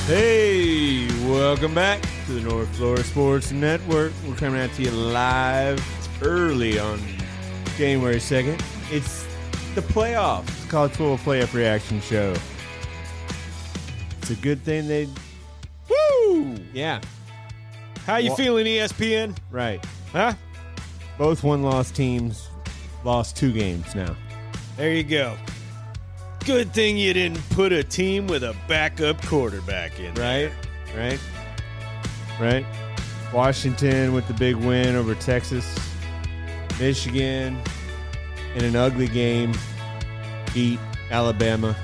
Hey, welcome back to the North Florida Sports Network. We're coming out to you live early on January 2nd. It's the playoffs, it's college football playoff reaction show. It's a good thing they... Woo! Yeah. How you feeling, ESPN? Right. Huh? Both one-loss teams lost 2 games now. There you go. Good thing you didn't put a team with a backup quarterback in Right? there. Right? Washington with the big win over Texas. Michigan in an ugly game beat Alabama.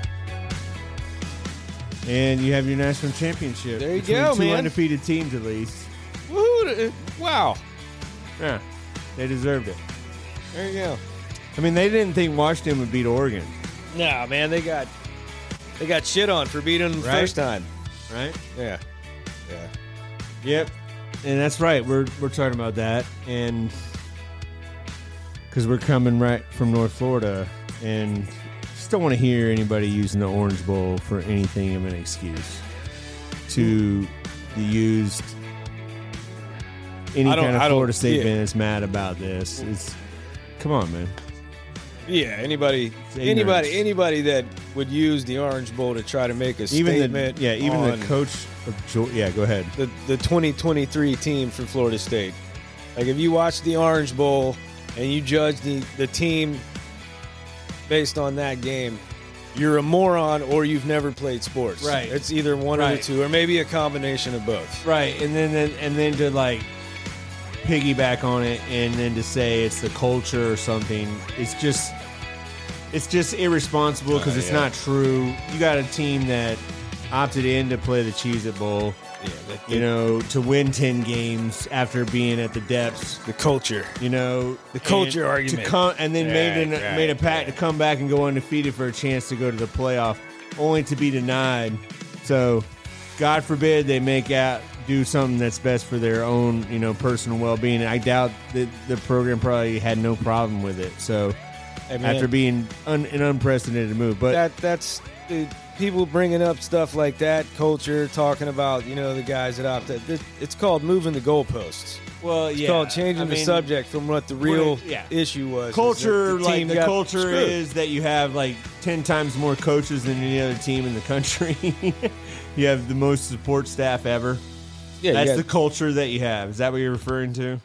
And you have your national championship. There you between go, 2 man. undefeated teams at least. Woohoo! Wow. Yeah, they deserved it. There you go. I mean, they didn't think Washington would beat Oregon. Nah, man, they got shit on for beating them the Right? first time. Right? Yeah. Yep. And that's right. We're talking about that. And because we're coming right from North Florida and just don't want to hear anybody using the Orange Bowl for anything of an excuse to be used. Any kind of Florida State fan is mad about this. It's come on, man. Yeah, anybody that would use the Orange Bowl to try to make a statement. Even the coach of Georgia. Yeah, go ahead. The 2023 team for Florida State. Like, if you watch the Orange Bowl and you judge the team based on that game, you're a moron or you've never played sports. Right. It's either one of the two, or maybe a combination of both. Right, and then to like piggyback on it, and then to say it's the culture or something, it's just irresponsible because it's not true. You got a team that opted in to play the Cheez-It Bowl, to win 10 games after being at the depths. The culture, the culture argument, to come and then made a pact to come back and go undefeated for a chance to go to the playoff, only to be denied. So, God forbid they do something that's best for their own, personal well-being. I doubt that the program probably had no problem with it. So, after being an unprecedented move, but that's people bringing up stuff like that, culture, talking about the guys that opted. It's called moving the goalposts. Well, it's called changing the subject from what the real issue was. Culture, the culture is that you have like 10 times more coaches than any other team in the country. You have the most support staff ever. Yeah, that's the culture that you have. Is that what you're referring to?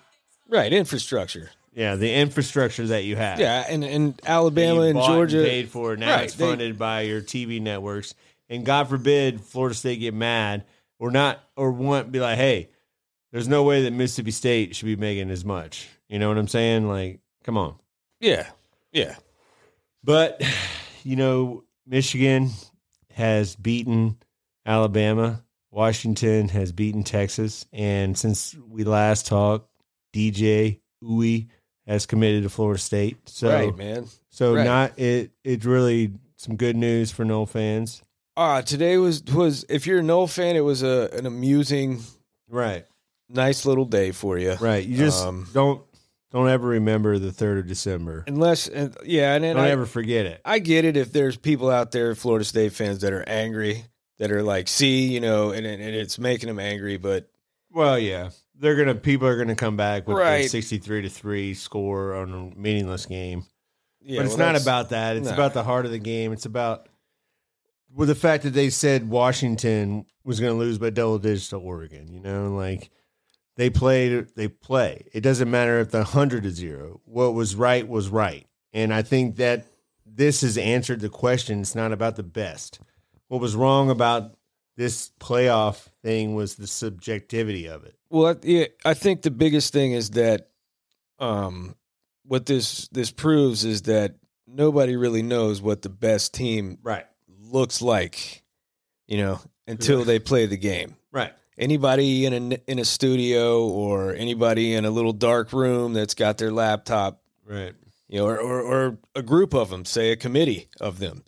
Right, infrastructure. Yeah, the infrastructure that you have. Yeah, and Alabama and Georgia and paid for. Now it's funded by your TV networks. And God forbid Florida State get mad or be like, hey, there's no way that Mississippi State should be making as much. You know what I'm saying? Like, come on. Yeah. But, Michigan has beaten Alabama. Washington has beaten Texas. And since we last talked, DJ Uwe has committed to Florida State. So, right, man. So it's really some good news for Nole fans. Today was if you're a Nole fan, it was an amusing, nice little day for you. Right. You just don't ever remember the 3rd of December. Don't ever forget it. I get it if there's people out there, Florida State fans, that are angry, that are like, and it's making them angry, but well, yeah. People are gonna come back with a 63-3 score on a meaningless game. Yeah, but it's not about that. It's about the heart of the game. It's about the fact that they said Washington was going to lose by double digits to Oregon. Like they play. It doesn't matter if the 100-0. What was right, and I think that this has answered the question. It's not about the best. What was wrong about this playoff thing was the subjectivity of it. Well, I think the biggest thing is that what this proves is that nobody really knows what the best team looks like, until they play the game. Right. Anybody in a studio or anybody in a little dark room that's got their laptop, right? Or a group of them, say a committee of them,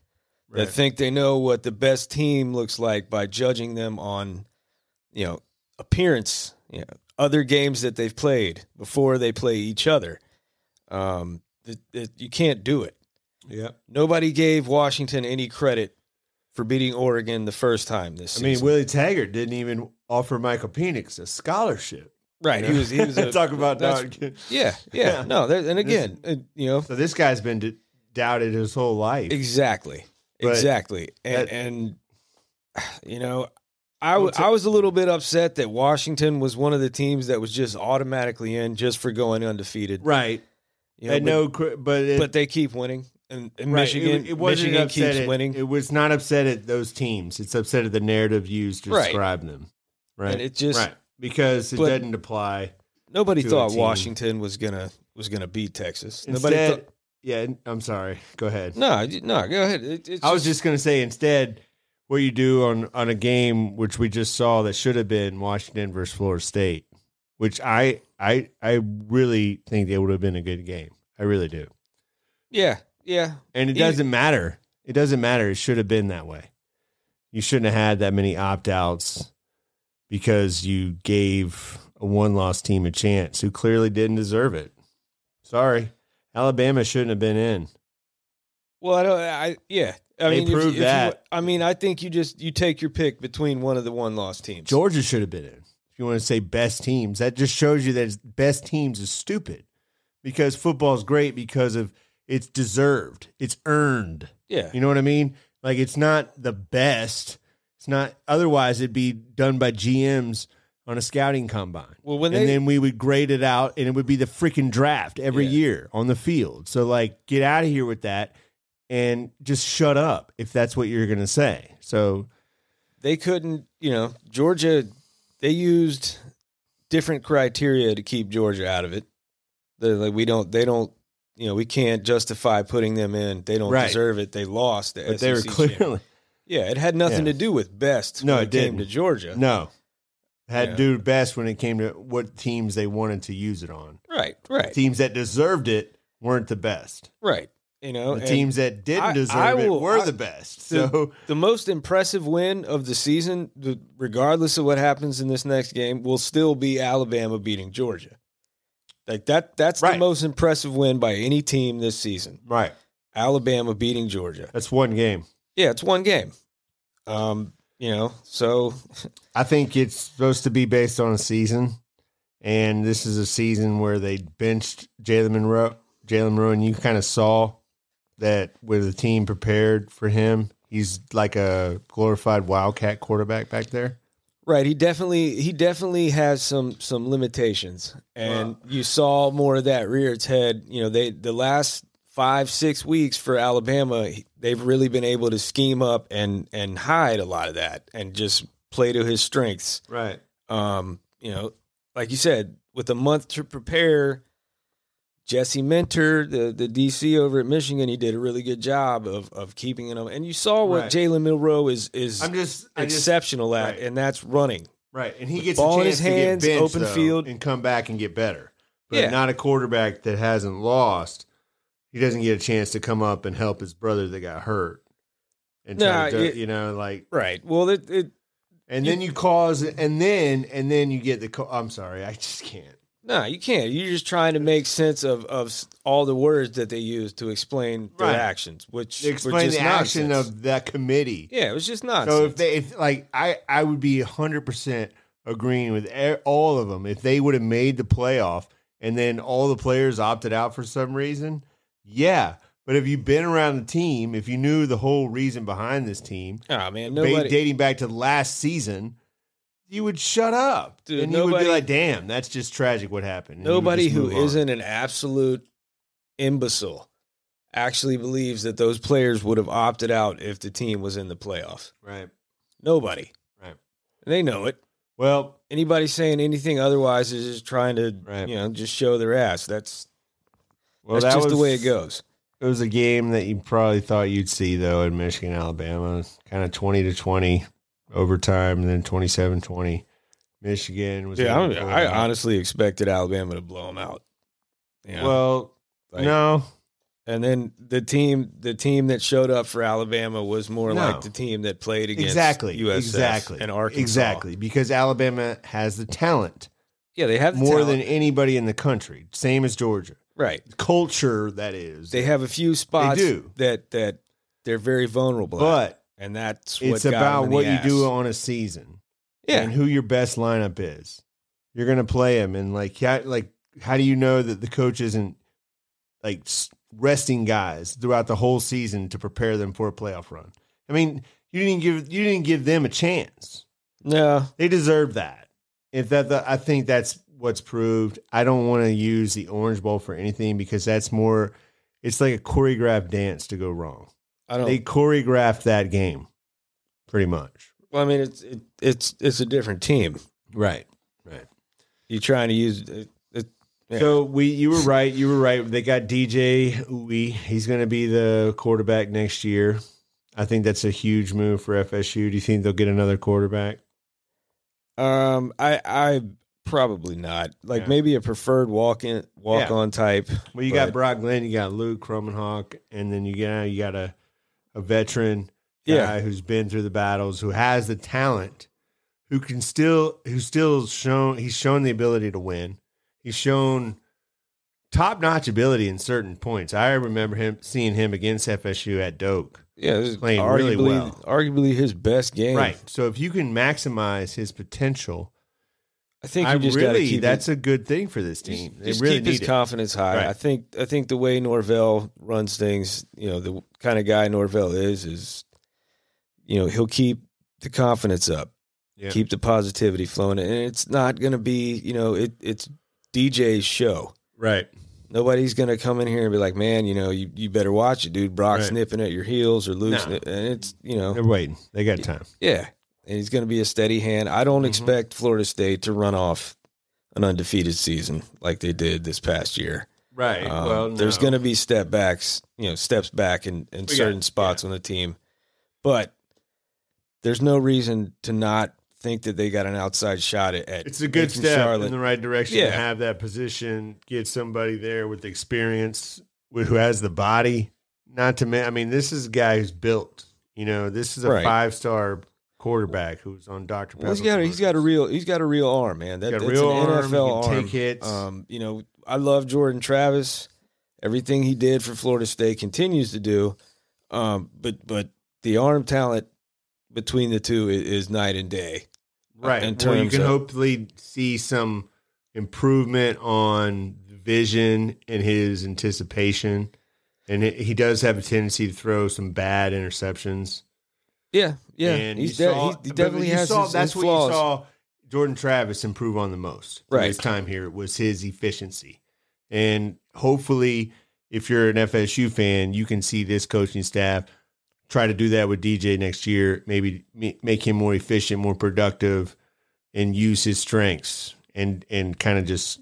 that think they know what the best team looks like by judging them on, appearance, other games that they've played before they play each other. You can't do it. Yeah. Nobody gave Washington any credit for beating Oregon the first time this season. I mean, Willie Taggart didn't even offer Michael Penix a scholarship. Right. You know? He was talk about yeah. No, and again, so this guy's been doubted his whole life. Exactly. And I was a little bit upset that Washington was one of the teams that was just automatically in just for going undefeated. Right. But they keep winning. And Michigan, Michigan keeps winning. It was not upset at those teams. It's upset at the narrative used to describe them. Right. And it just because it doesn't apply. Nobody thought Washington was gonna beat Texas. I'm sorry. Go ahead. No, go ahead. I was just gonna say instead, what you do on a game which we just saw that should have been Washington versus Florida State, which I really think it would have been a good game. I really do. Yeah. And it doesn't matter. It doesn't matter. It should have been that way. You shouldn't have had that many opt-outs because you gave a one-loss team a chance who clearly didn't deserve it. Sorry. Alabama shouldn't have been in. Well, I mean, proved that. I think you take your pick between one of the one-loss teams. Georgia should have been in. If you want to say best teams, that just shows you that best teams is stupid because football is great because of it's deserved. It's earned. Yeah. You know what I mean? Like, it's not the best. It's not. Otherwise, it'd be done by GMs on a scouting combine. Well, then we would grade it out, and it would be the freaking draft every year on the field. So, like, get out of here with that and just shut up if that's what you're going to say. So they couldn't, Georgia, they used different criteria to keep Georgia out of it. They're like, we can't justify putting them in. They don't deserve it. They lost the SEC they were clearly. Yeah, it had nothing to do with best when it came to Georgia. No. It had to do best when it came to what teams they wanted to use it on. Right. Teams that deserved it weren't the best. Right. The teams that didn't deserve it were the best. So the most impressive win of the season, regardless of what happens in this next game, will still be Alabama beating Georgia. Like that's the most impressive win by any team this season. Right. Alabama beating Georgia. That's one game. Yeah, it's one game. So I think it's supposed to be based on a season, and this is a season where they benched Jalen Monroe, and you kind of saw that with the team prepared for him, he's like a glorified Wildcat quarterback back there. Right, he definitely has some limitations, and you saw more of that rear its head. The last 5-6 weeks for Alabama, they've really been able to scheme up and hide a lot of that and just play to his strengths. Right. Like you said, with a month to prepare, Jesse Minter, the DC over at Michigan, he did a really good job of keeping him. And you saw what Jalen Monroe is exceptional at, and that's running. Right, and he gets ball a chance in his hands, to get benched, open field, and come back and get better. But not a quarterback that hasn't lost. He doesn't get a chance to come up and help his brother that got hurt. And right. Well, and then you cause, and then you get the. I'm sorry, I just can't. No, you can't. You're just trying to make sense of all the words that they use to explain their actions, which explain the action of that committee. Yeah, it was just nonsense. So I would be 100% agreeing with all of them if they would have made the playoff and then all the players opted out for some reason. Yeah, but if you've been around the team, if you knew the whole reason behind this team, dating back to last season. You would shut up, dude, and you would be like, damn, that's just tragic what happened. And nobody who isn't an absolute imbecile actually believes that those players would have opted out if the team was in the playoffs. Right. Nobody. Right. They know it. Well, anybody saying anything otherwise is just trying to, just show their ass. That's just the way it goes. It was a game that you probably thought you'd see, though, in Michigan, Alabama. Kind of 20-20. Overtime, and then 27-20. Michigan was. Yeah, I honestly expected Alabama to blow them out. Well, no. And then the team that showed up for Alabama was more like the team that played against USF and Arkansas. Exactly, because Alabama has the talent. Yeah, they have the more talent. than anybody in the country. Same as Georgia. Right. Culture, that is. They have a few spots that they're very vulnerable at. And that's it's about what you do on a season. Yeah. And who your best lineup is. You're going to play him. And how do you know that the coach isn't like resting guys throughout the whole season to prepare them for a playoff run? I mean, you didn't give them a chance. No, they deserve that. I think that's what's proved. I don't want to use the Orange Bowl for anything because that's more. It's like a choreographed dance to go wrong. They choreographed that game, pretty much. Well, I mean, it's a different team, right? You're trying to use it. Yeah. So you were right. You were right. They got DJ Uwe. He's going to be the quarterback next year. I think that's a huge move for FSU. Do you think they'll get another quarterback? I probably not. Maybe a preferred walk-on type. Well, you got Brock Glenn, you got Luke Kromenhoek, and then you got a veteran guy who's been through the battles, who has the talent, he's shown the ability to win. He's shown top-notch ability in certain points. I remember seeing him against FSU at Doak. Yeah, this is playing really well. Arguably his best game. Right. So if you can maximize his potential, I think you just got to keep that's a good thing for this team. Just keep his confidence high. Right. I think the way Norvell runs things, the kind of guy Norvell is he'll keep the confidence up, keep the positivity flowing, and it's not going to be, it's DJ's show. Right. Nobody's going to come in here and be like, man, you better watch it, dude. Brock's nipping at your heels or Luke's and it's, They're waiting. They got time. Yeah. And he's going to be a steady hand. I don't expect Florida State to run off an undefeated season like they did this past year. Right. There's going to be steps back in certain spots on the team. But there's no reason to not think that they got an outside shot at it's a good step Charlotte in the right direction to have that position, get somebody there with experience, who has the body. Not to mention, I mean, this is a guy who's built. This is a 5-star quarterback who's on Dr. Pepper. Well, he's got a real arm, man. That's an NFL arm. Take hits. I love Jordan Travis. Everything he did for Florida State continues to do. But the arm talent between the two is night and day. Right. You can hopefully see some improvement on vision and his anticipation. And he does have a tendency to throw some bad interceptions. Yeah. And he definitely has that's his what flaws. You saw Jordan Travis improve on the most. Right. His time here was his efficiency. And hopefully, if you're an FSU fan, you can see this coaching staff try to do that with DJ next year, maybe make him more efficient, more productive, and use his strengths and kind of just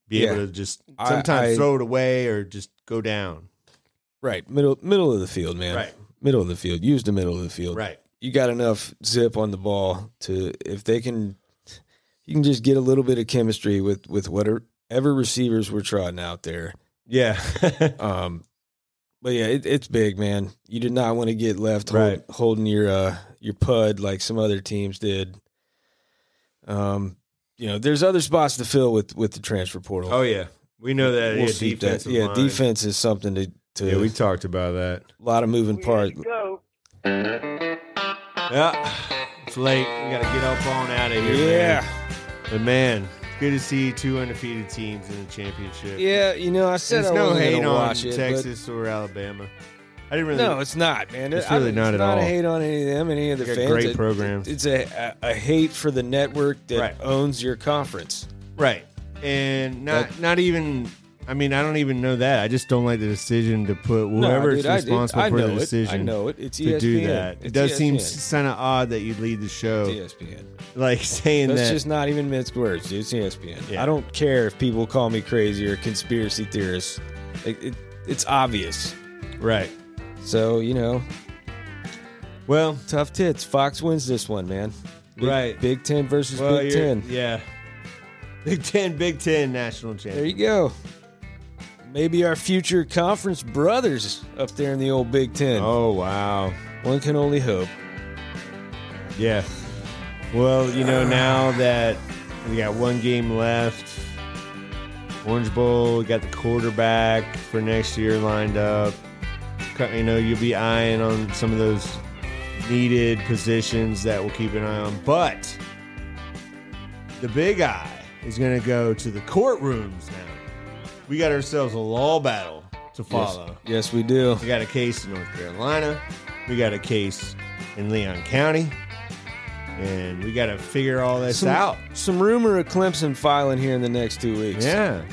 be able to just sometimes throw it away or just go down. Right. Middle of the field, man. Right. Middle of the field. Use the middle of the field. Right. You got enough zip on the ball if they can, you can just get a little bit of chemistry with whatever receivers we're trotting out there. Yeah. But yeah, it's big, man. You did not want to get left holding your pud like some other teams did. There's other spots to fill with the transfer portal. Oh yeah, we know that. We'll see that. Yeah, defense is something to. Yeah, we talked about that. A lot of moving parts. Yeah, it's late. We got to get up on out of here. Yeah, but man. Good to see 2 undefeated teams in the championship. Yeah, I said there's I no wasn't hate gonna on watch it, Texas or Alabama. I didn't really. No, it's not, man. It's really not at all. It's not a hate on any of them, any of the fans. Great programs. It's a hate for the network that owns your conference. Right, and not even. I mean, I don't even know that. I just don't like the decision to put whoever's responsible for the decision. I know it. It's to ESPN. Do that. It does seem kind of odd that you'd lead the show. It's ESPN. Like saying That's just not even minced words, dude. It's ESPN. Yeah. I don't care if people call me crazy or conspiracy theorist. It's obvious. Right. So, well, tough tits. Fox wins this one, man. Right. Big Ten versus Big Ten. Yeah. Big Ten national champion. There you go. Maybe our future conference brothers up there in the old Big Ten. Oh, wow. One can only hope. Yeah. Well, now that we got one game left, Orange Bowl, we got the quarterback for next year lined up. You'll be eyeing on some of those needed positions that we'll keep an eye on. But the big eye is going to go to the courtrooms now. We got ourselves a law battle to follow. Yes, we do. We got a case in North Carolina. We got a case in Leon County. And we got to figure all this out. Some rumor of Clemson filing here in the next 2 weeks. Yeah.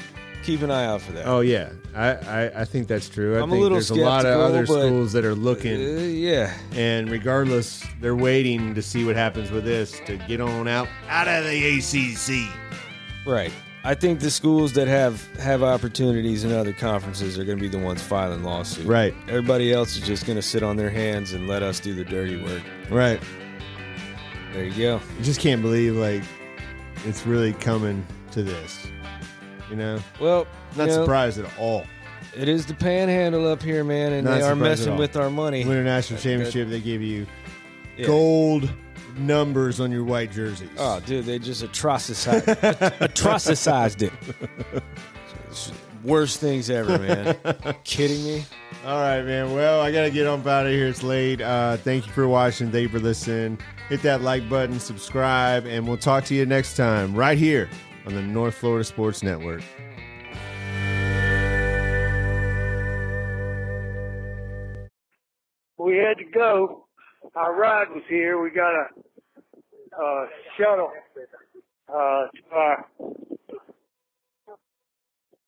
Keep an eye out for that. Oh, yeah. I think that's true. I think there's a lot of other schools that are looking. Yeah. And regardless, they're waiting to see what happens with this to get on out of the ACC. Right. I think the schools that have opportunities in other conferences are going to be the ones filing lawsuits. Right. Everybody else is just going to sit on their hands and let us do the dirty work. Right. There you go. You just can't believe, like, it's really coming to this. You know? Well, not surprised at all. It is the panhandle up here, man, and they are messing with our money. Win a national championship, they give you gold numbers on your white jerseys. Oh, dude, they just atrocized it. Worst things ever, man. Kidding me? All right, man. Well, I got to get on out of here. It's late. Thank you for watching. Thank you for listening. Hit that like button, subscribe, and we'll talk to you next time right here on the North Florida Sports Network. We had to go. Our ride was here. We got a shuttle to our